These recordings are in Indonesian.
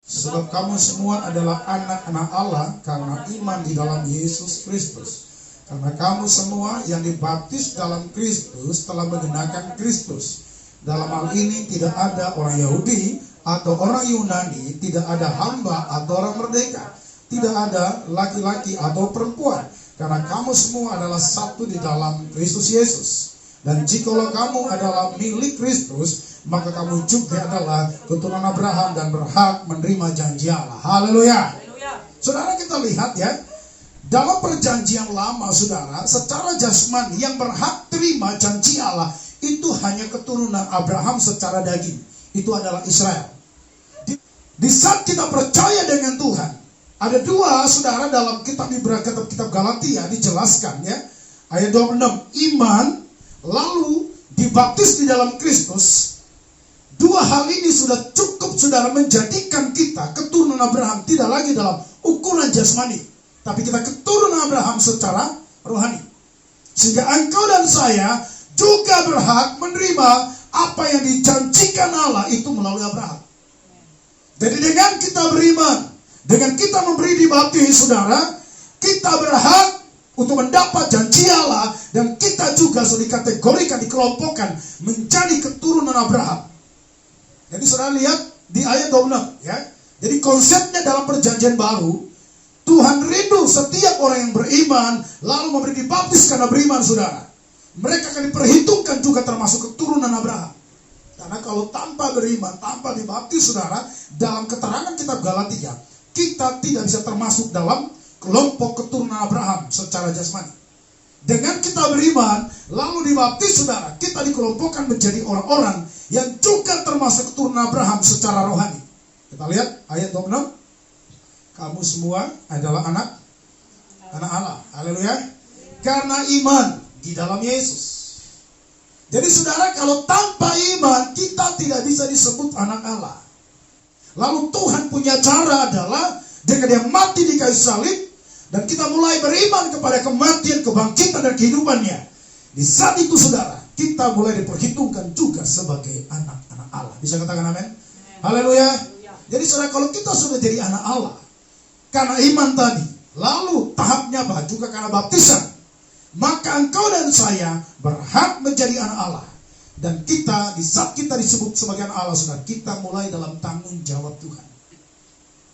Sebab kamu semua adalah anak-anak Allah karena iman di dalam Yesus Kristus. Karena kamu semua yang dibaptis dalam Kristus telah mengenakan Kristus. Dalam hal ini tidak ada orang Yahudi atau orang Yunani, tidak ada hamba atau orang merdeka, tidak ada laki-laki atau perempuan. Karena kamu semua adalah satu di dalam Kristus Yesus. Dan jikalau kamu adalah milik Kristus, maka kamu juga adalah keturunan Abraham dan berhak menerima janji Allah. Haleluya. Saudara, kita lihat ya, dalam perjanjian lama, saudara, secara jasmani yang berhak terima janji Allah itu hanya keturunan Abraham secara daging. Itu adalah Israel. Di saat kita percaya dengan Tuhan, ada dua, saudara, dalam kitab Galatia dijelaskan ya, ayat 26, iman lalu dibaptis di dalam Kristus. Dua hal ini sudah cukup, saudara, menjadikan kita keturunan Abraham, tidak lagi dalam ukuran jasmani, tapi kita keturunan Abraham secara rohani. Sehingga engkau dan saya juga berhak menerima apa yang dijanjikan Allah itu melalui Abraham. Jadi dengan kita beriman, dengan kita memberi dibaptis, saudara, kita berhak untuk mendapat janji Allah, dan kita juga sudah dikategorikan, dikelompokkan menjadi keturunan Abraham. Jadi saudara lihat di ayat 26 ya. Jadi konsepnya dalam perjanjian baru, Tuhan rindu setiap orang yang beriman lalu memberi dibaptis karena beriman, saudara. Mereka akan diperhitungkan juga termasuk keturunan Abraham. Karena kalau tanpa beriman, tanpa dibaptis, saudara, dalam keterangan kitab Galatia, kita tidak bisa termasuk dalam kelompok keturunan Abraham secara jasmani. Dengan kita beriman lalu dibaptis, saudara, kita dikelompokkan menjadi orang-orang yang juga termasuk keturunan Abraham secara rohani. Kita lihat ayat 26. Kamu semua adalah anak Allah. Haleluya. Karena iman di dalam Yesus. Jadi saudara, kalau tanpa iman kita tidak bisa disebut anak Allah. Lalu Tuhan punya cara adalah dengan dia mati di kayu salib, dan kita mulai beriman kepada kematian, kebangkitan, dan kehidupannya. Di saat itu, saudara, kita mulai diperhitungkan juga sebagai anak-anak Allah. Bisa katakan amin? Haleluya. Jadi saudara, kalau kita sudah jadi anak Allah karena iman tadi, lalu tahapnya apa? Juga karena baptisan, maka engkau dan saya berhak menjadi anak Allah. Dan kita, di saat kita disebut sebagai anak Allah, saudara, kita mulai dalam tanggung jawab Tuhan.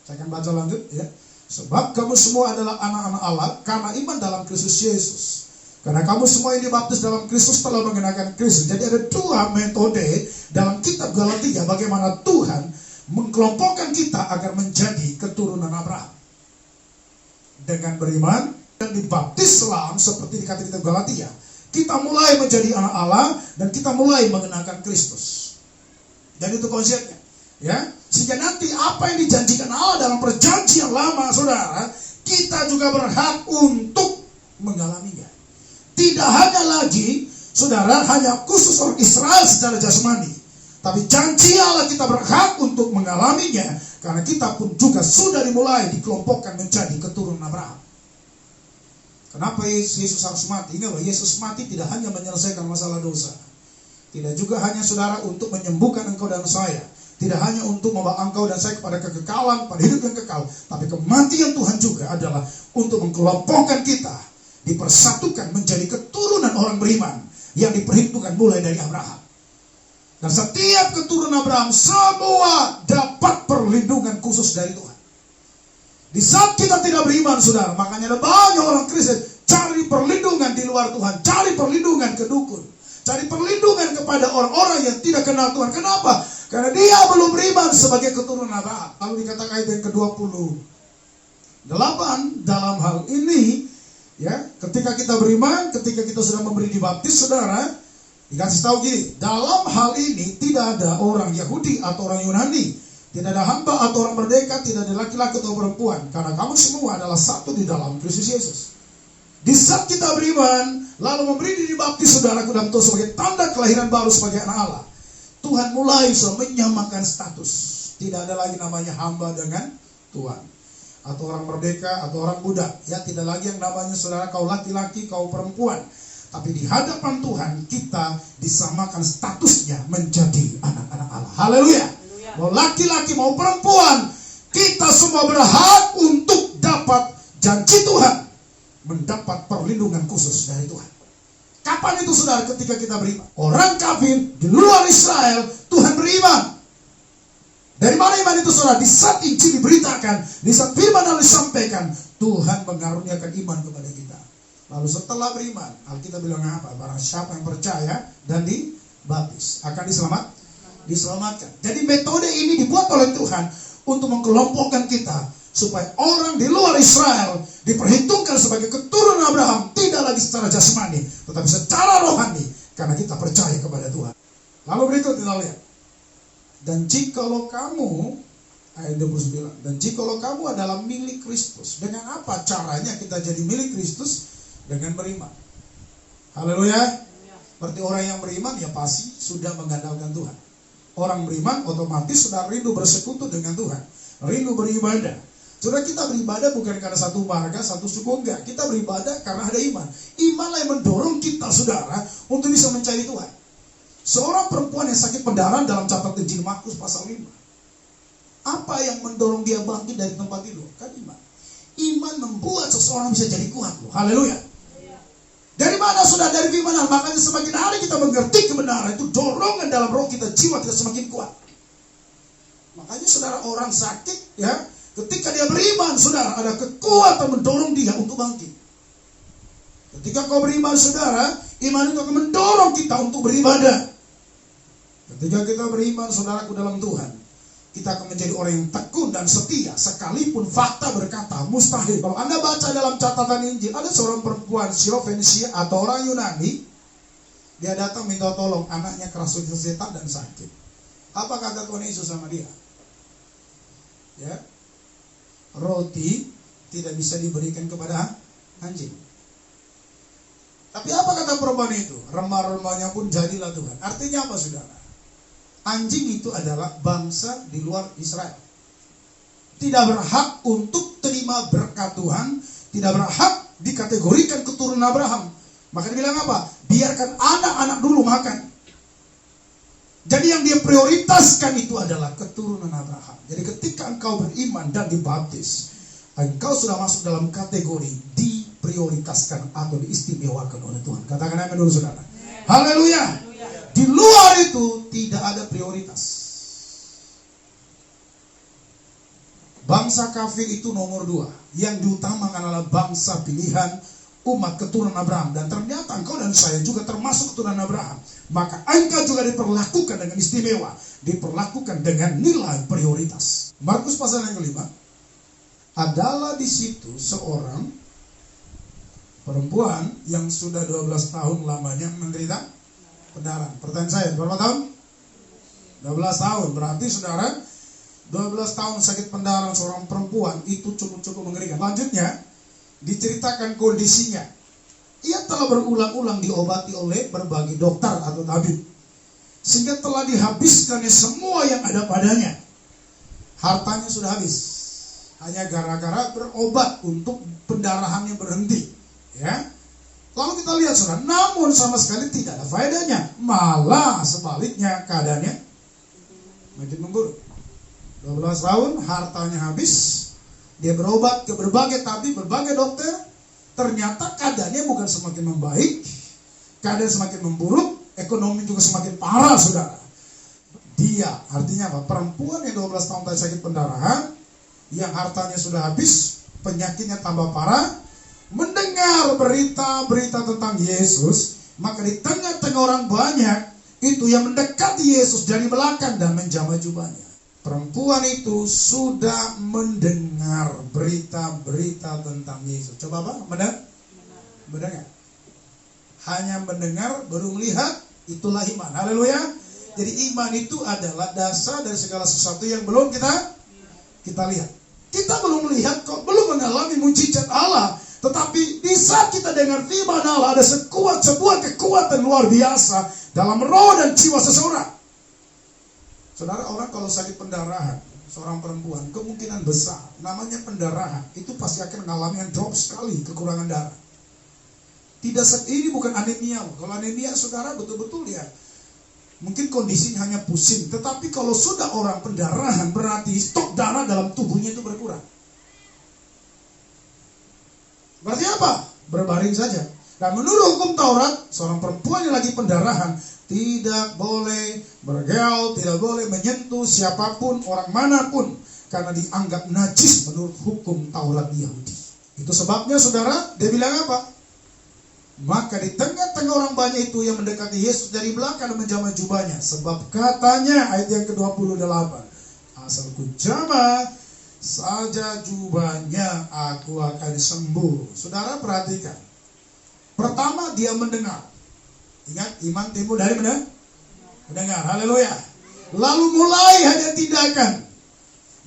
Saya akan baca lanjut ya. Sebab kamu semua adalah anak-anak Allah karena iman dalam Kristus Yesus. Karena kamu semua yang dibaptis dalam Kristus telah mengenakan Kristus. Jadi ada dua metode dalam kitab Galatia bagaimana Tuhan mengkelompokkan kita agar menjadi keturunan Abraham. Dengan beriman dan dibaptis selam seperti dikatakan kitab Galatia, kita mulai menjadi anak Allah dan kita mulai mengenakan Kristus. Dan itu konsepnya. Ya, sehingga nanti apa yang dijanjikan Allah dalam perjanjian lama, saudara, kita juga berhak untuk mengalaminya. Tidak hanya lagi, saudara, hanya khusus orang Israel secara jasmani, tapi janji Allah kita berhak untuk mengalaminya, karena kita pun juga sudah dimulai dikelompokkan menjadi keturunan Abraham. Kenapa Yesus harus mati? Ingat loh, Yesus mati tidak hanya menyelesaikan masalah dosa, tidak juga hanya, saudara, untuk menyembuhkan engkau dan saya, tidak hanya untuk membawa engkau dan saya kepada kekekalan, pada hidup yang kekal, tapi kematian Tuhan juga adalah untuk mengkelompokkan kita, dipersatukan menjadi keturunan orang beriman yang diperhitungkan mulai dari Abraham. Dan setiap keturunan Abraham semua dapat perlindungan khusus dari Tuhan. Di saat kita tidak beriman, saudara, makanya ada banyak orang Kristen cari perlindungan di luar Tuhan, cari perlindungan ke dukun, cari perlindungan kepada orang-orang yang tidak kenal Tuhan. Kenapa? Karena dia belum beriman sebagai keturunan Abraham. Lalu dikatakan ayat yang ke-28, dalam hal ini, ya, ketika kita beriman, ketika kita sudah memberi dibaptis, saudara, dikasih tahu gini, dalam hal ini tidak ada orang Yahudi atau orang Yunani, tidak ada hamba atau orang merdeka, tidak ada laki-laki atau perempuan, karena kamu semua adalah satu di dalam Kristus Yesus. Di saat kita beriman, lalu memberi dibaptis, saudara, dalam Tuhan sebagai tanda kelahiran baru sebagai anak Allah, Tuhan mulai menyamakan status. Tidak ada lagi namanya hamba dengan Tuhan, atau orang merdeka atau orang budak. Ya, tidak lagi yang namanya, saudara, kau laki-laki, kau perempuan. Tapi di hadapan Tuhan kita disamakan statusnya menjadi anak-anak Allah. Haleluya. Mau laki-laki mau perempuan, semua berhak untuk dapat janji Tuhan, mendapat perlindungan khusus dari Tuhan. Kapan itu saudara? Ketika kita beriman. Orang kafir di luar Israel, Tuhan beriman. Dari mana iman itu saudara? Di saat Injil diberitakan, di saat firman Allah disampaikan, Tuhan mengaruniakan iman kepada kita. Lalu setelah beriman, Alkitab bilang apa? Barang siapa yang percaya dan dibaptis akan diselamatkan. Jadi metode ini dibuat oleh Tuhan untuk mengkelompokkan kita, supaya orang di luar Israel diperhitungkan sebagai keturunan Abraham, tidak lagi secara jasmani, tetapi secara rohani, karena kita percaya kepada Tuhan. Lalu berikut kita lihat. Dan jikalau kamu, ayat 29, dan jikalau kamu adalah milik Kristus. Dengan apa caranya kita jadi milik Kristus? Dengan beriman. Haleluya. Berarti orang yang beriman ya pasti sudah mengandalkan Tuhan. Orang beriman otomatis sudah rindu bersekutu dengan Tuhan, rindu beribadah. Saudara, kita beribadah bukan karena satu marga, satu suku, enggak. Kita beribadah karena ada iman. Imanlah yang mendorong kita, saudara, untuk bisa mencari Tuhan. Seorang perempuan yang sakit pendarahan dalam catatan Injil Markus pasal 5. Apa yang mendorong dia bangkit dari tempat tidur? Kan iman. Iman membuat seseorang bisa jadi kuat. Haleluya. Dari mana sudah? Dari firman Allah. Makanya semakin hari kita mengerti kebenaran, itu dorongan dalam roh kita, jiwa kita semakin kuat. Makanya saudara, orang sakit ya, ketika dia beriman, saudara, ada kekuatan mendorong dia untuk bangkit. Ketika kau beriman, saudara, iman itu akan mendorong kita untuk beribadah. Ketika kita beriman, saudaraku, dalam Tuhan, kita akan menjadi orang yang tekun dan setia, sekalipun fakta berkata mustahil. Kalau Anda baca dalam catatan Injil, ada seorang perempuan Syirofenisia atau orang Yunani, dia datang minta tolong, anaknya kerasukan setan dan sakit. Apa kata Tuhan Yesus sama dia? Ya, roti tidak bisa diberikan kepada anjing. Tapi apa kata perempuan itu? Remah-remahnya pun jadilah Tuhan. Artinya apa, saudara? Anjing itu adalah bangsa di luar Israel. Tidak berhak untuk terima berkat Tuhan, tidak berhak dikategorikan keturunan Abraham. Maka dia bilang apa? Biarkan anak-anak dulu makan. Jadi yang dia prioritaskan itu adalah keturunan Abraham. Jadi ketika engkau beriman dan dibaptis, engkau sudah masuk dalam kategori diprioritaskan atau diistimewakan oleh Tuhan. Katakan amin dulu, saudara. Haleluya. Di luar itu tidak ada prioritas. Bangsa kafir itu nomor 2. Yang diutamakan adalah bangsa pilihan, umat keturunan Abraham. Dan ternyata engkau dan saya juga termasuk keturunan Abraham. Maka engkau juga diperlakukan dengan istimewa, diperlakukan dengan nilai prioritas. Markus pasal yang kelima, adalah di situ seorang perempuan yang sudah 12 tahun lamanya menderita pendarahan. Pertanyaan saya, berapa tahun? 12 tahun. Berarti saudara, 12 tahun sakit pendarahan seorang perempuan itu cukup mengerikan. Lanjutnya, diceritakan kondisinya. Ia telah berulang-ulang diobati oleh berbagai dokter atau tabib, sehingga telah dihabiskannya semua yang ada padanya. Hartanya sudah habis, hanya gara-gara berobat untuk pendarahannya berhenti. Ya. Lalu kita lihat, saudara, namun sama sekali tidak ada faedahnya. Malah sebaliknya keadaannya makin memburuk. 12 tahun, hartanya habis, dia berobat ke berbagai tabib, berbagai dokter, ternyata keadaannya bukan semakin membaik, keadaan semakin memburuk, ekonomi juga semakin parah, saudara. Dia, artinya apa? Perempuan yang 12 tahun tadi sakit pendarahan, yang hartanya sudah habis, penyakitnya tambah parah, mendengar berita-berita tentang Yesus, maka di tengah-tengah orang banyak, itu yang mendekati Yesus dari belakang dan menjamah jubahnya. Perempuan itu sudah mendengar berita-berita tentang Yesus. Coba apa? Mendengar. Hanya mendengar, baru melihat, itulah iman. Haleluya. Jadi iman itu adalah dasar dari segala sesuatu yang belum kita lihat. Kita belum melihat kok, belum mengalami mujizat Allah. Tetapi di saat kita dengar firman Allah, ada sebuah kekuatan luar biasa dalam roh dan jiwa seseorang. Saudara, orang kalau sakit pendarahan, seorang perempuan, kemungkinan besar, namanya pendarahan, itu pasti akan mengalami yang drop sekali, kekurangan darah. Tidak, ini bukan anemia. Kalau anemia, saudara, betul-betul ya, Mungkin kondisinya hanya pusing, tetapi kalau sudah orang pendarahan berarti stok darah dalam tubuhnya itu berkurang. Berarti apa? Berbaring saja. Dan menurut hukum Taurat, seorang perempuan yang lagi pendarahan tidak boleh bergaul, tidak boleh menyentuh siapapun, orang manapun, karena dianggap najis menurut hukum Taurat Yahudi. Itu sebabnya saudara, dia bilang apa? Maka di tengah-tengah orang banyak itu yang mendekati Yesus dari belakang dan menjamah jubahnya. Sebab katanya, ayat yang ke-28, asal ku jamah saja jubahnya, aku akan sembuh. Saudara perhatikan. Pertama dia mendengar. Ingat, iman timbul dari mana? Mendengar. Haleluya. Lalu mulai hanya tindakan.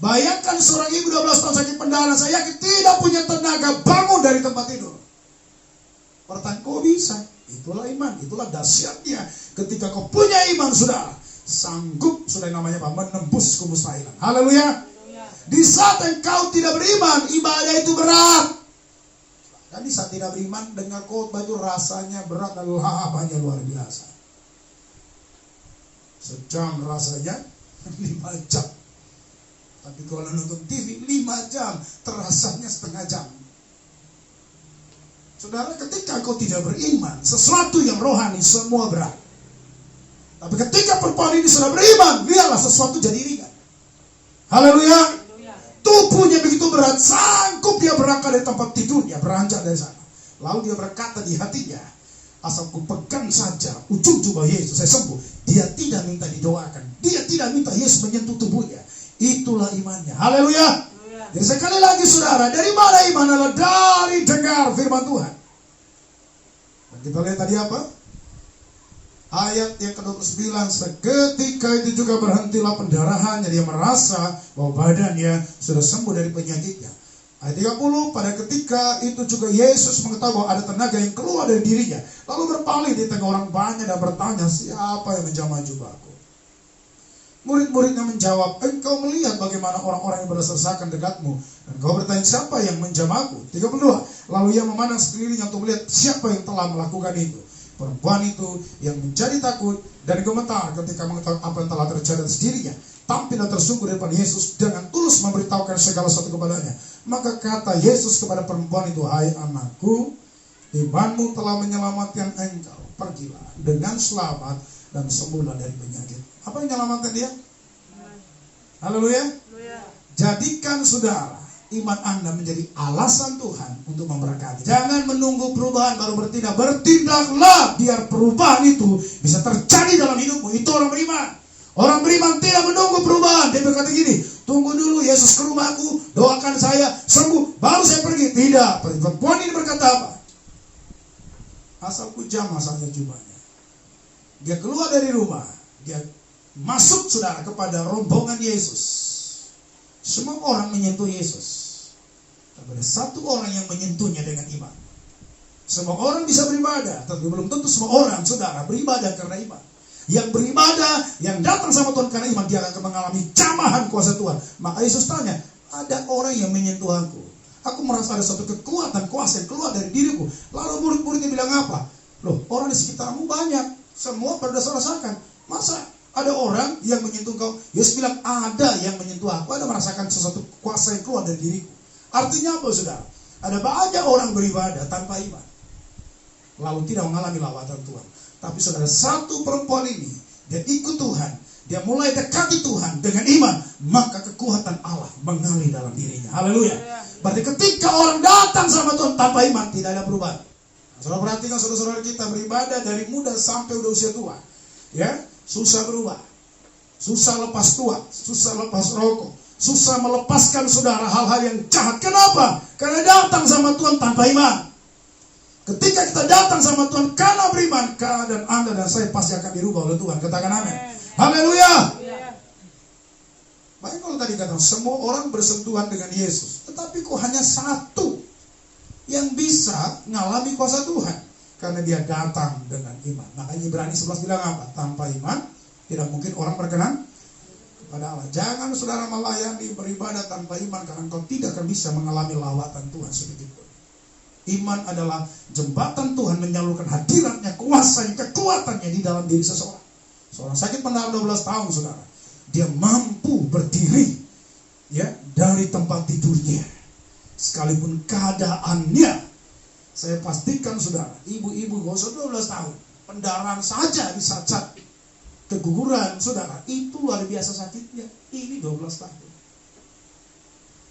Bayangkan seorang ibu 12 tahun sakit pendarahan, saya yakin tidak punya tenaga bangun dari tempat tidur. Pertanyaan, kok bisa? Itulah iman, itulah dahsyatnya. Ketika kau punya iman, saudara, sanggup, sudah namanya apa? Menembus kemustahilan. Haleluya. Di saat engkau tidak beriman, ibadah itu berat. Dan di saat tidak beriman, dengar khotbah itu rasanya berat dan labanya luar biasa. Sejam rasanya 5 jam. Tapi kalau nonton TV 5 jam, terasanya setengah jam. Saudara, ketika kau tidak beriman, sesuatu yang rohani semua berat. Tapi ketika perempuan ini sudah beriman, lihatlah sesuatu jadi ringan. Haleluya. Tubuhnya begitu berat, sanggup dia berangkat dari tempat tidurnya, beranjak dari sana. Lalu dia berkata di hatinya, asal ku pegang saja ujung jubah Yesus, saya sembuh. Dia tidak minta didoakan, dia tidak minta Yesus menyentuh tubuhnya. Itulah imannya. Haleluya. Jadi sekali lagi saudara, dari mana iman? Adalah dari dengar firman Tuhan. Dan kita lihat tadi apa? Ayat yang ke-29, seketika itu juga berhentilah pendarahannya. Dia merasa bahwa badannya sudah sembuh dari penyakitnya. Ayat 30, pada ketika itu juga Yesus mengetahui bahwa ada tenaga yang keluar dari dirinya. Lalu berpaling di tengah orang banyak dan bertanya, siapa yang menjamah jubahku? Murid-muridnya menjawab, engkau melihat bagaimana orang-orang yang berdesak-desakan dekatmu, dan kau bertanya, siapa yang menjamahku? 32, lalu ia memandang sekelilingnya untuk melihat siapa yang telah melakukan itu. Perempuan itu yang menjadi takut dan gemetar ketika mengetahui apa yang telah terjadi atas dirinya, tampil dan tersungkur di depan Yesus dengan tulus memberitahukan segala sesuatu kepadanya. Maka kata Yesus kepada perempuan itu, hai anakku, imanmu telah menyelamatkan engkau. Pergilah dengan selamat dan sembuhlah dari penyakit. Apa yang menyelamatkan dia? Haleluya. Jadikan saudara iman Anda menjadi alasan Tuhan untuk memberkati. Jangan menunggu perubahan baru bertindak. Bertindaklah biar perubahan itu bisa terjadi dalam hidupmu. Itu orang beriman. Orang beriman tidak menunggu perubahan. Dia berkata gini, tunggu dulu Yesus ke rumahku, doakan saya sembuh, baru saya pergi. Tidak. Perempuan ini berkata apa? Asal ku jamah saja jubahnya. Dia keluar dari rumah. Dia masuk saudara kepada rombongan Yesus. Semua orang menyentuh Yesus. Tapi ada satu orang yang menyentuhnya dengan iman. Semua orang bisa beribadah, tapi belum tentu semua orang, saudara, beribadah karena iman. Yang beribadah, yang datang sama Tuhan karena iman, dia akan mengalami jamahan kuasa Tuhan. Maka Yesus tanya, ada orang yang menyentuh aku. Aku merasa ada satu kekuatan, kuasa yang keluar dari diriku. Lalu murid-muridnya bilang apa? Loh, orang di sekitarmu banyak. Semua pada rasakan. Masa ada orang yang menyentuh kau? Yesus bilang, ada yang menyentuh aku. Ada merasakan sesuatu kuasa yang keluar dari diriku. Artinya apa, saudara? Ada banyak orang beribadah tanpa iman, lalu tidak mengalami lawatan Tuhan. Tapi saudara, satu perempuan ini, dia ikut Tuhan, dia mulai dekati Tuhan dengan iman, maka kekuatan Allah mengalir dalam dirinya. Haleluya. Berarti ketika orang datang sama Tuhan tanpa iman, tidak ada perubahan. Saudara perhatikan, saudara-saudara kita beribadah dari muda sampai udah usia tua, ya, susah berubah, susah lepas tua, susah lepas rokok, susah melepaskan saudara hal-hal yang jahat. Kenapa? Karena datang sama Tuhan tanpa iman. Ketika kita datang sama Tuhan karena beriman, keadaan Anda dan saya pasti akan dirubah oleh Tuhan. Katakan amin. Haleluya. Baik, kalau tadi katakan semua orang bersentuhan dengan Yesus, tetapi kok hanya satu yang bisa mengalami kuasa Tuhan, karena dia datang dengan iman. Makanya Ibrani 11 bilang apa? Tanpa iman tidak mungkin orang berkenan kepada Allah. Jangan saudara melayani beribadah tanpa iman, karena engkau tidak akan bisa mengalami lawatan Tuhan sedikitpun. Iman adalah jembatan Tuhan menyalurkan hadiratnya, kuasanya, kekuatannya di dalam diri seseorang. Seorang sakit pendarahan 12 tahun, saudara, dia mampu berdiri ya dari tempat tidurnya. Sekalipun keadaannya, saya pastikan saudara, ibu-ibu gak usah 12 tahun, pendarahan saja bisa keguguran, saudara, itu luar biasa sakitnya. Ini 12 tahun.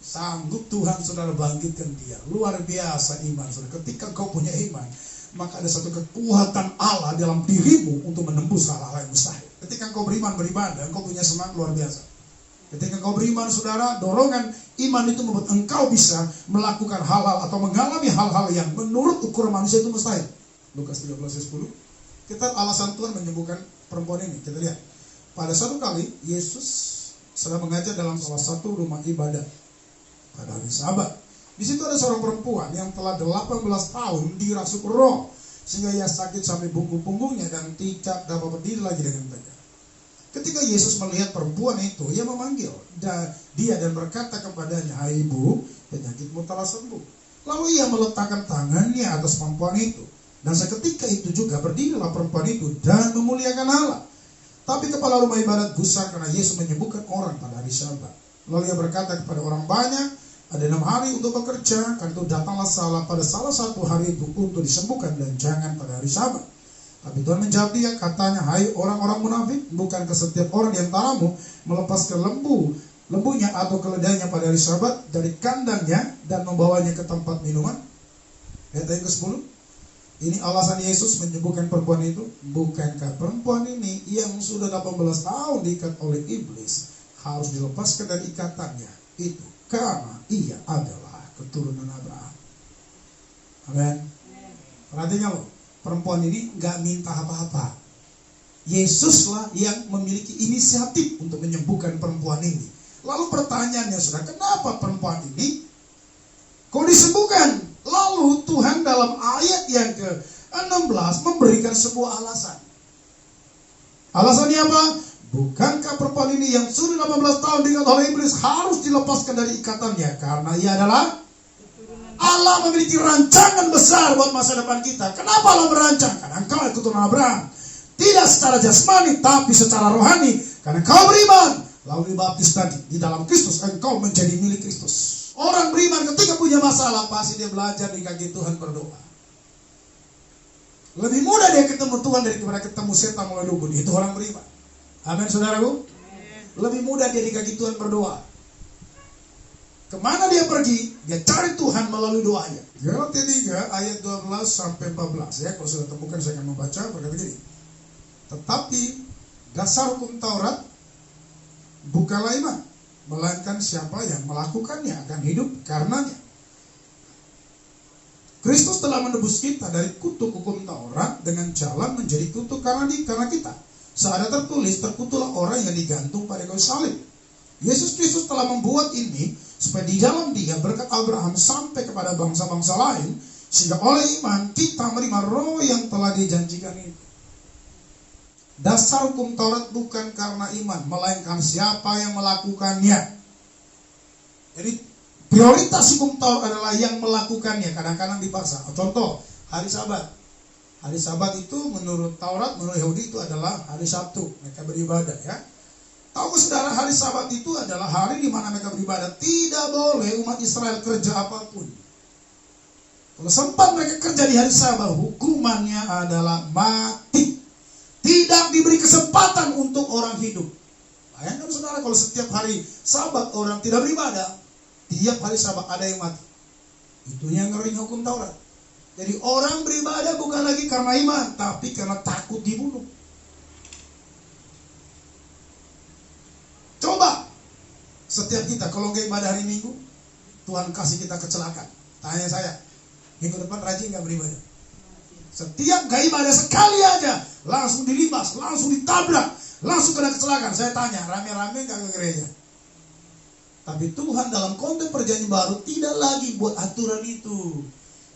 Sanggup Tuhan saudara bangkitkan dia. Luar biasa iman saudara. Ketika kau punya iman, maka ada satu kekuatan Allah dalam dirimu untuk menembus hal-hal yang mustahil. Ketika kau beriman beribadah, kau punya semangat luar biasa. Ketika kau beriman saudara, dorongan iman itu membuat engkau bisa melakukan hal-hal atau mengalami hal-hal yang menurut ukuran manusia itu mustahil. Lukas 13:10. Kita alasan Tuhan menyembuhkan perempuan ini. Kita lihat. Pada suatu kali Yesus sedang mengajar dalam salah satu rumah ibadah pada hari Sabat. Di situ ada seorang perempuan yang telah 18 tahun dirasuk roh, sehingga ia sakit sampai punggung-punggungnya dan tidak dapat berdiri lagi dengan tegak. Ketika Yesus melihat perempuan itu, ia memanggil dia dan berkata kepadanya, "Hai ibu, penyakitmu telah sembuh." Lalu ia meletakkan tangannya atas perempuan itu, dan seketika itu juga berdirilah perempuan itu dan memuliakan Allah. Tapi kepala rumah ibadat gusar karena Yesus menyembuhkan orang pada hari Sabat. Lalu ia berkata kepada orang banyak, "Ada 6 hari untuk bekerja, karena itu datanglah pada salah satu hari itu untuk disembuhkan dan jangan pada hari Sabat." Tapi Tuhan menjawab dia, katanya, "Hai orang-orang munafik, bukankah setiap orang di antaramu melepaskan lembunya atau keledainya pada hari Sabat dari kandangnya dan membawanya ke tempat minuman?" Ayat yang ke-10. Ini alasan Yesus menyembuhkan perempuan itu. Bukankah perempuan ini yang sudah 18 tahun diikat oleh iblis harus dilepaskan dari ikatannya itu karena ia adalah keturunan Abraham. Amin. Perhatikan loh, perempuan ini gak minta apa-apa. Yesuslah yang memiliki inisiatif untuk menyembuhkan perempuan ini. Lalu pertanyaannya sudah, kenapa perempuan ini kok disembuhkan? Lalu Tuhan dalam ayat yang ke-16 memberikan sebuah alasan. Alasannya apa? Bukankah perempuan ini yang sudah 18 tahun diikat oleh iblis harus dilepaskan dari ikatannya karena ia adalah Allah memiliki rancangan besar buat masa depan kita. Kenapa Allah merancang? Karena engkau keturunan Abraham. Tidak secara jasmani, tapi secara rohani. Karena engkau beriman, lalu dibaptis tadi di dalam Kristus, engkau menjadi milik Kristus. Orang beriman ketika punya masalah, pasti dia belajar di kaki Tuhan berdoa. Lebih mudah dia ketemu Tuhan daripada ketemu setan melalui dukun. Itu orang beriman. Amin, saudaraku. Lebih mudah dia di kaki Tuhan berdoa. Kemana dia pergi? Dia cari Tuhan melalui doanya. Galatia 3 ayat 12 sampai 14 ya. Kalau sudah temukan saya akan membaca berkata gini. Tetapi dasar hukum Taurat bukanlah iman, melainkan siapa yang melakukannya akan hidup karenanya. Kristus telah menebus kita dari kutuk hukum Taurat dengan jalan menjadi kutuk karena kita. Seada tertulis, terkutuklah orang yang digantung pada kayu salib. Yesus Kristus telah membuat ini supaya di dalam dia berkat Abraham sampai kepada bangsa-bangsa lain, sehingga oleh iman kita menerima roh yang telah dijanjikan itu. Dasar hukum Taurat bukan karena iman, melainkan siapa yang melakukannya. Jadi prioritas hukum Taurat adalah yang melakukannya. Kadang-kadang dipaksa. Contoh, hari Sabat. Hari Sabat itu menurut Taurat, menurut Yahudi itu adalah hari Sabtu. Mereka beribadah ya. Tahu saudara, hari Sabat itu adalah hari di mana mereka beribadah. Tidak boleh umat Israel kerja apapun. Kalau sempat mereka kerja di hari Sabat, hukumannya adalah mati. Tidak diberi kesempatan untuk orang hidup. Bayangkan saudara, kalau setiap hari Sabat orang tidak beribadah, tiap hari Sabat ada yang mati. Itu yang ngeri hukum Taurat. Jadi orang beribadah bukan lagi karena iman, tapi karena takut dibunuh. Coba setiap kita kalau nggak ibadah hari Minggu, Tuhan kasih kita kecelakaan. Tanya saya, minggu depan rajin nggak beribadah? Setiap nggak ibadah sekali aja, langsung dilibas, langsung ditabrak, langsung kena kecelakaan. Saya tanya, rame-rame nggak ke gereja? Tapi Tuhan dalam konteks perjanjian baru tidak lagi buat aturan itu.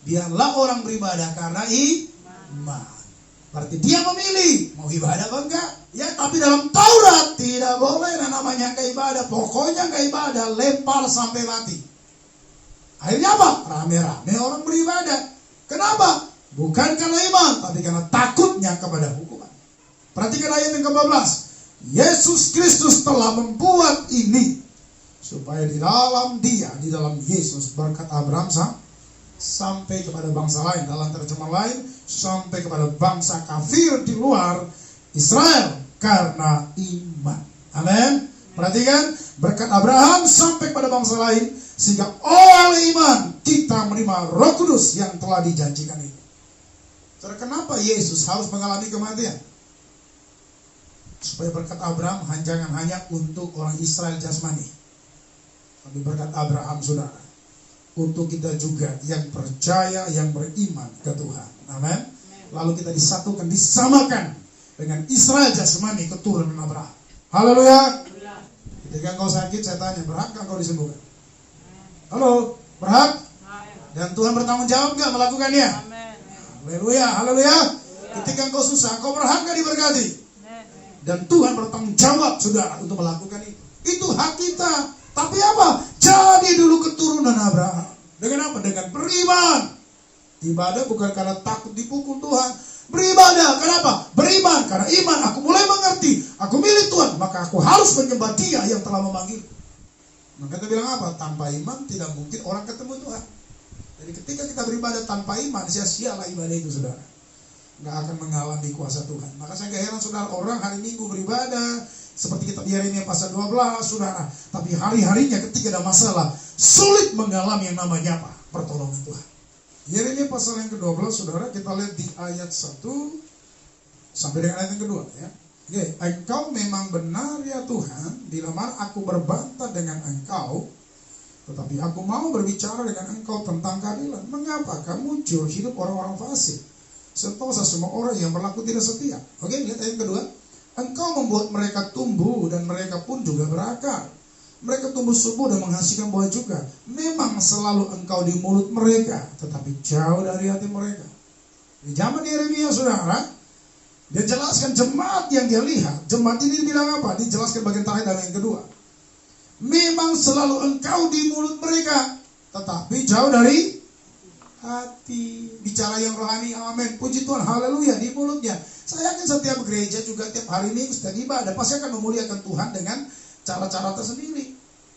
Biarlah orang beribadah karena iman. Berarti dia memilih mau ibadah apa enggak? Ya, tapi dalam Taurat tidak boleh namanya enggak ibadah. Pokoknya enggak ibadah, lempar sampai mati. Akhirnya apa? Rame-rame orang beribadah. Kenapa? Bukan karena iman, tapi karena takutnya kepada hukuman. Perhatikan ayat yang ke-14. Yesus Kristus telah membuat ini supaya di dalam Dia, di dalam Yesus, berkat Abraham sampai kepada bangsa lain. Dalam terjemahan lain, sampai kepada bangsa kafir di luar Israel karena iman. Amin. Perhatikan, berkat Abraham sampai kepada bangsa lain, sehingga oleh iman kita menerima Roh Kudus yang telah dijanjikan itu. Saudara, kenapa Yesus harus mengalami kematian? Supaya berkat Abraham jangan hanya untuk orang Israel jasmani, tapi berkat Abraham, saudara, untuk kita juga yang percaya, yang beriman ke Tuhan. Amin. Lalu kita disatukan, disamakan dengan Israel jasmani, keturunan Abraham. Haleluya. Ketika engkau sakit, saya tanya, berhakkah engkau disembuhkan? Halo, berhak? Dan Tuhan bertanggung jawab gak melakukannya? Haleluya, haleluya. Ketika engkau susah, engkau berhak gak diberkati? Dan Tuhan bertanggung jawab, saudara, untuk melakukan itu. Itu hak kita. Tapi apa? Jadi dulu keturunan Abraham. Dengan apa? Dengan beriman. Ibadah bukan karena takut dipukul Tuhan. Beribadah, kenapa? Beriman, karena iman. Aku mulai mengerti. Aku milik Tuhan, maka aku harus menyembah Dia yang telah memanggil. Maka kita bilang apa? Tanpa iman tidak mungkin orang ketemu Tuhan. Jadi ketika kita beribadah tanpa iman, sia-sialah ibadah itu, saudara. Nggak akan mengalami kuasa Tuhan. Maka saya gak heran, saudara, orang hari Minggu beribadah seperti kita Yeremia pasal 12, saudara, tapi hari-harinya ketika ada masalah sulit mengalami yang namanya apa? Pertolongan Tuhan. Yeremia pasal yang ke-12, saudara, kita lihat di ayat 1 sampai dengan ayat yang kedua, ya. Oke, engkau memang benar ya Tuhan, bila mana aku berbantah dengan engkau, tetapi aku mau berbicara dengan engkau tentang keadilan. Mengapa kamu muncul hidup orang-orang fasik, sentosa semua orang yang berlaku tidak setia? Oke, lihat ayat kedua. Engkau membuat mereka tumbuh dan mereka pun juga berakar. Mereka tumbuh subur dan menghasilkan buah juga. Memang selalu engkau di mulut mereka, tetapi jauh dari hati mereka. Di zaman Yeremia, saudara, dia jelaskan jemaat yang dia lihat. Jemaat ini bilang apa? Dijelaskan bagian terakhir dan yang kedua. Memang selalu engkau di mulut mereka, tetapi jauh dari hati. Bicara yang rohani, amin. Puji Tuhan, haleluya, di mulutnya. Saya yakin setiap gereja juga tiap hari Minggu setiap ibadah pasti akan memuliakan Tuhan dengan cara-cara tersendiri.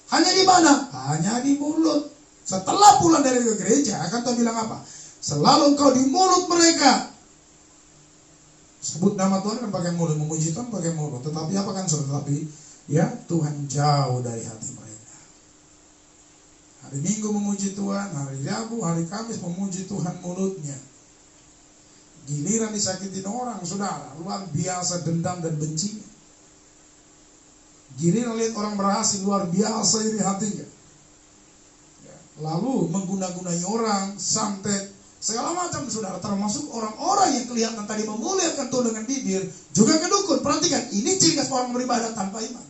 Hanya di mana? Hanya di mulut. Setelah pulang dari gereja, akan Tuhan bilang apa? Selalu engkau di mulut mereka. Sebut nama Tuhan kan pakai mulut, memuji Tuhan pakai mulut. Tetapi apa kan, saudara? Tetapi ya Tuhan jauh dari hati mereka. Hari Minggu memuji Tuhan, hari Rabu, hari Kamis memuji Tuhan mulutnya. Giliran disakitin orang, saudara, luar biasa dendam dan benci. Giliran lihat orang berhasil, luar biasa iri hatinya. Ya, lalu mengguna-gunai orang sampai segala macam, saudara, termasuk orang-orang yang kelihatan tadi memuliakan Tuhan dengan bibir, juga kedukun. Perhatikan, ini ciri khas orang beribadah tanpa iman.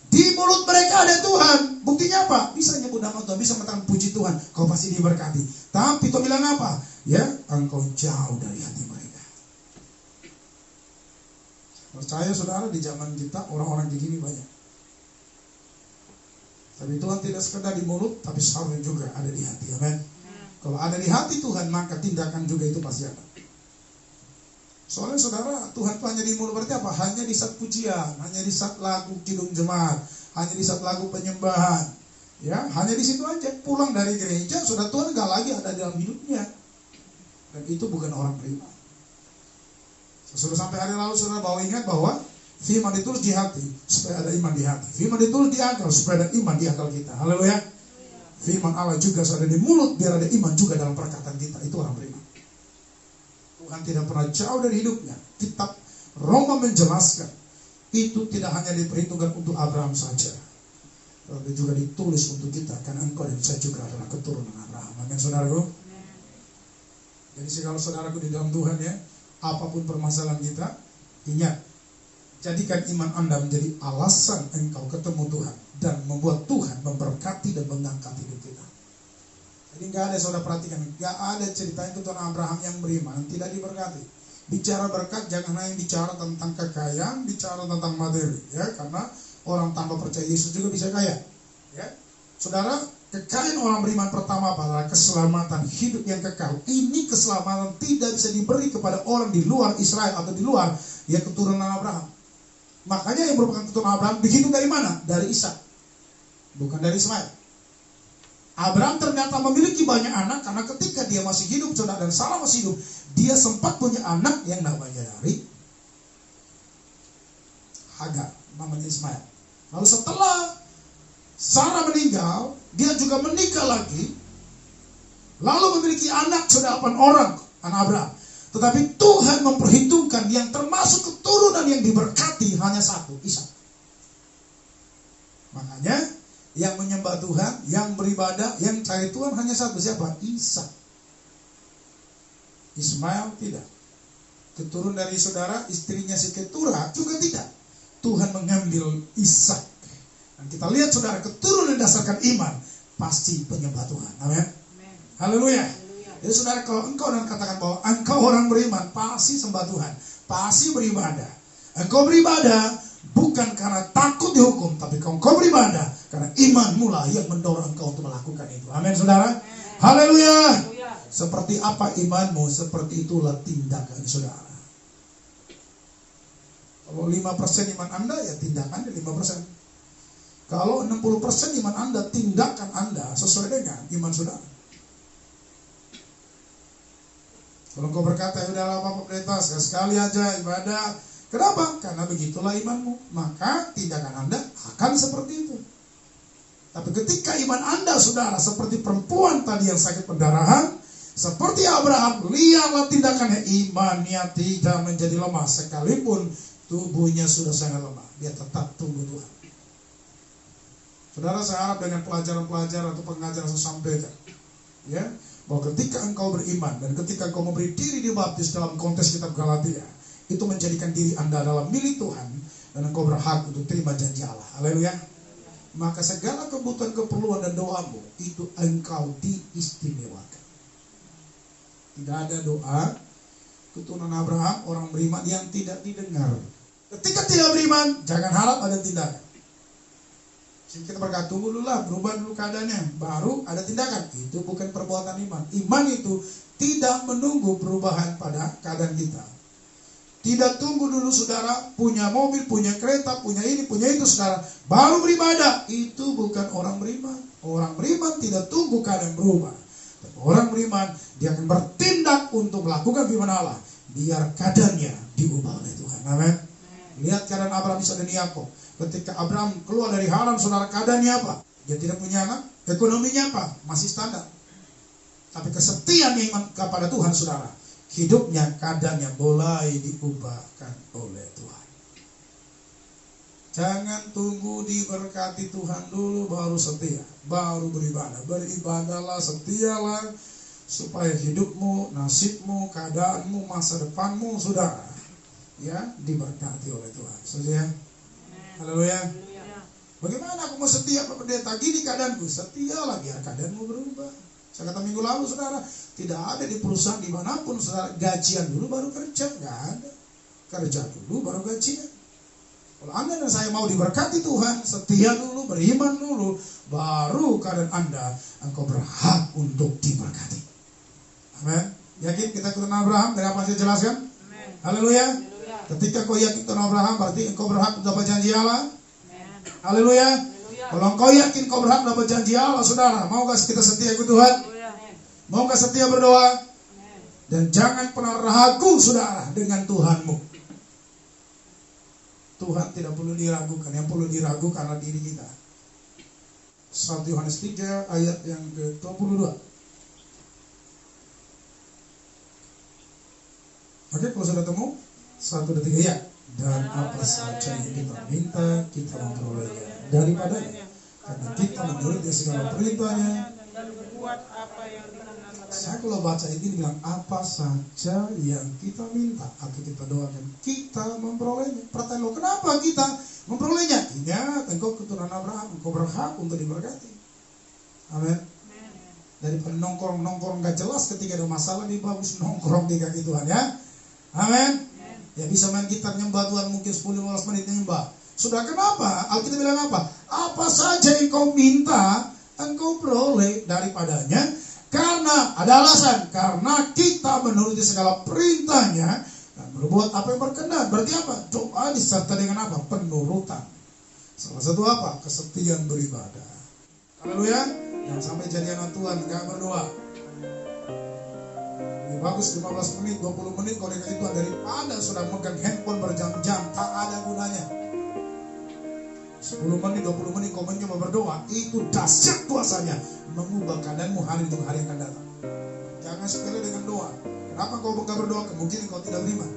Di mulut mereka ada Tuhan. Buktinya apa? Bisa nyebut nama Tuhan, bisa mengatakan puji Tuhan, kau pasti diberkati. Tapi Tuhan bilang apa? Ya, engkau jauh dari hati mereka. Percaya, saudara, di zaman kita orang-orang begini banyak. Tapi Tuhan tidak sekedar di mulut, tapi seharusnya juga ada di hati. Amin. Kalau ada di hati Tuhan, maka tindakan juga itu pasti ada. Soalnya, saudara, Tuhan itu hanya di mulut, berarti apa? Hanya di saat pujian, hanya di saat lagu kidung jemaat, hanya di saat lagu penyembahan. Ya, hanya di situ aja. Pulang dari gereja, saudara, Tuhan gak lagi ada dalam hidupnya. Dan itu bukan orang beriman. Sudah sampai hari lalu, saudara, bahwa ingat bahwa firman ditulis di hati supaya ada iman di hati. Firman ditulis di akal supaya ada iman di akal kita. Haleluya. Firman Allah juga sudah di mulut biar ada iman juga dalam perkataan kita. Itu orang beriman. Tuhan tidak pernah jauh dari hidupnya. Kitab Roma menjelaskan itu tidak hanya diperhitungkan untuk Abraham saja, tapi juga ditulis untuk kita, karena engkau dan saya juga adalah keturunan Abraham. Amin, saudaraku. Jadi kalau saudaraku di dalam Tuhan, ya, apapun permasalahan kita, ingat, jadikan iman Anda menjadi alasan engkau ketemu Tuhan dan membuat Tuhan memberkati dan mengangkat hidup kita. Jadi gak ada, saudara perhatikan, gak ada ceritanya keturunan Abraham yang beriman tidak diberkati. Bicara berkat jangan hanya bicara tentang kekayaan, bicara tentang materi, ya, karena orang tanpa percaya Yesus juga bisa kaya. Ya, saudara, Kekayaan orang beriman pertama adalah keselamatan hidup yang kekal. Ini keselamatan tidak bisa diberi kepada orang di luar Israel atau di luar ya keturunan Abraham. Makanya yang merupakan keturunan Abraham dihidup dari mana? Dari Ishak, bukan dari Ismail. Abraham ternyata memiliki banyak anak karena ketika dia masih hidup, saudara, dan Sarah masih hidup, dia sempat punya anak yang namanya dari Hagar, namanya Ismail. Lalu setelah Sarah meninggal, dia juga menikah lagi, lalu memiliki anak, sudah 8 orang, anak Abraham. Tetapi Tuhan memperhitungkan yang termasuk keturunan yang diberkati hanya satu, Ishak. Makanya yang menyembah Tuhan, yang beribadah, yang cari Tuhan hanya satu, siapa? Ishak. Ismail tidak. Keturun dari saudara, istrinya si Keturah juga tidak. Tuhan mengambil Ishak. Dan kita lihat saudara, keturunan dasarkan iman pasti penyembah Tuhan. Amin. Haleluya. Jadi saudara, kalau engkau dan katakan bahwa engkau orang beriman, pasti sembah Tuhan, pasti beribadah. Engkau beribadah bukan karena takut dihukum, tapi engkau beribadah karena iman mula yang mendorong engkau untuk melakukan itu. Amin saudara. Haleluya. Seperti apa imanmu, seperti itulah tindakan saudara. Kalau 5% iman Anda, ya tindakannya 5%. Kalau 60% iman Anda, tindakan Anda sesuai dengan iman saudara. Kalau engkau berkata, ya udahlah Pak Pendeta, sekali aja ibadah. Kenapa? Karena begitulah imanmu. Maka tindakan Anda akan seperti itu. Tapi ketika iman Anda, saudara, seperti perempuan tadi yang sakit pendarahan, seperti Abraham, lihatlah tindakannya. Imannya tidak menjadi lemah. Sekalipun tubuhnya sudah sangat lemah, dia tetap tunggu Tuhan. Saudara, saya harap dengan pelajaran-pelajaran atau pengajaran saya sampaikan, ya, bahwa ketika engkau beriman dan ketika engkau memberi diri dibaptis dalam konteks kitab Galatia, itu menjadikan diri Anda adalah milik Tuhan dan engkau berhak untuk terima janji Allah. Haleluya. Maka segala kebutuhan, keperluan dan doamu itu engkau diistimewakan. Tidak ada doa keturunan Abraham orang beriman yang tidak didengar. Ketika tidak beriman, jangan harap ada tindakan. Kita berkata, tunggu dulu lah, berubah dulu keadaannya, baru ada tindakan. Itu bukan perbuatan iman. Iman itu tidak menunggu perubahan pada keadaan kita. Tidak tunggu dulu saudara punya mobil, punya kereta, punya ini, punya itu saudara, baru beribadah. Itu bukan orang beriman. Orang beriman tidak tunggu keadaan berubah. Orang beriman, dia akan bertindak untuk melakukan firman Allah, biar keadaannya diubah oleh Tuhan. Amin. Lihat keadaan Abraham, Ishak dan Yakub. Ketika Abraham keluar dari Haran, saudara, keadaannya apa? Dia tidak punya anak. Ekonominya apa? Masih standar. Tapi kesetiaan yang iman kepada Tuhan, saudara, hidupnya, keadaannya mulai diubahkan oleh Tuhan. Jangan tunggu diberkati Tuhan dulu baru setia, baru beribadah. Beribadahlah, setialah, supaya hidupmu, nasibmu, keadaanmu, masa depanmu, saudara, ya, diberkati oleh Tuhan. Saudara, haleluya. Bagaimana aku mau setia Pak Pendeta? Gini keadaanku, setialah biar keadaanmu berubah. Saya kata minggu lalu saudara, tidak ada di perusahaan dimanapun saudara gajian dulu baru kerja, nggak ada. Kerja dulu baru gajian. Kalau Anda dan saya mau diberkati Tuhan, setia dulu, beriman dulu, baru keadaan Anda, engkau berhak untuk diberkati. Amin. Yakin kita keturunan Abraham? Dari apa saya jelaskan? Haleluya. Ketika kau yakin keturunan Abraham, berarti engkau berhak untuk dapat janji Allah. Haleluya. Kalau engkau yakin kau berhak dapat janji Allah, saudara, maukah kita setia ikut Tuhan? Maukah setia berdoa? Dan jangan pernah ragu, saudara, dengan Tuhanmu. Tuhan tidak perlu diragukan, yang perlu diragukan karena diri kita. 1 Yohanes 3 ayat yang ke-22. Oke, kalau sudah temu 1 dan 3 ya. Dan apa saja yang kita minta, kita memperolehnya daripadanya, karena kita menuruti segala perintahnya dan berbuat apa yang dikenakan. Saya kalau baca ini bilang apa saja yang kita minta atau kita doakan, kita memperolehnya. Pertanyaan, kenapa kita memperolehnya? Ingat, engkau keturunan Abraham, engkau berhak untuk diberkati. Amin. Daripada nongkrong gak jelas ketika ada masalah, lebih bagus nongkrong di kaki Tuhan, ya. Amin. Ya bisa main gitar nyembah Tuhan mungkin 10-15 menit nyembah. Sudah, kenapa? Alkitab bilang apa? Apa saja yang kau minta engkau peroleh daripadanya. Karena ada alasan, karena kita menuruti segala perintahnya dan berbuat apa yang berkenan. Berarti apa? Doa disertai dengan apa? Penurutan. Salah satu apa? Kesetiaan beribadah. Haleluya. Jangan sampai jadi anak Tuhan gak berdoa. Lebih bagus 15 menit, 20 menit kalau dikasih Tuhan daripada sudah megang handphone berjam-jam, tak ada gunanya. 10 menit, 20 menit kau mencoba berdoa, itu dahsyat kuasanya mengubah keadaanmu hari demi hari yang akan datang. Jangan sepele dengan doa. Kenapa kau bukan berdoa? Kemungkinan kau tidak beriman.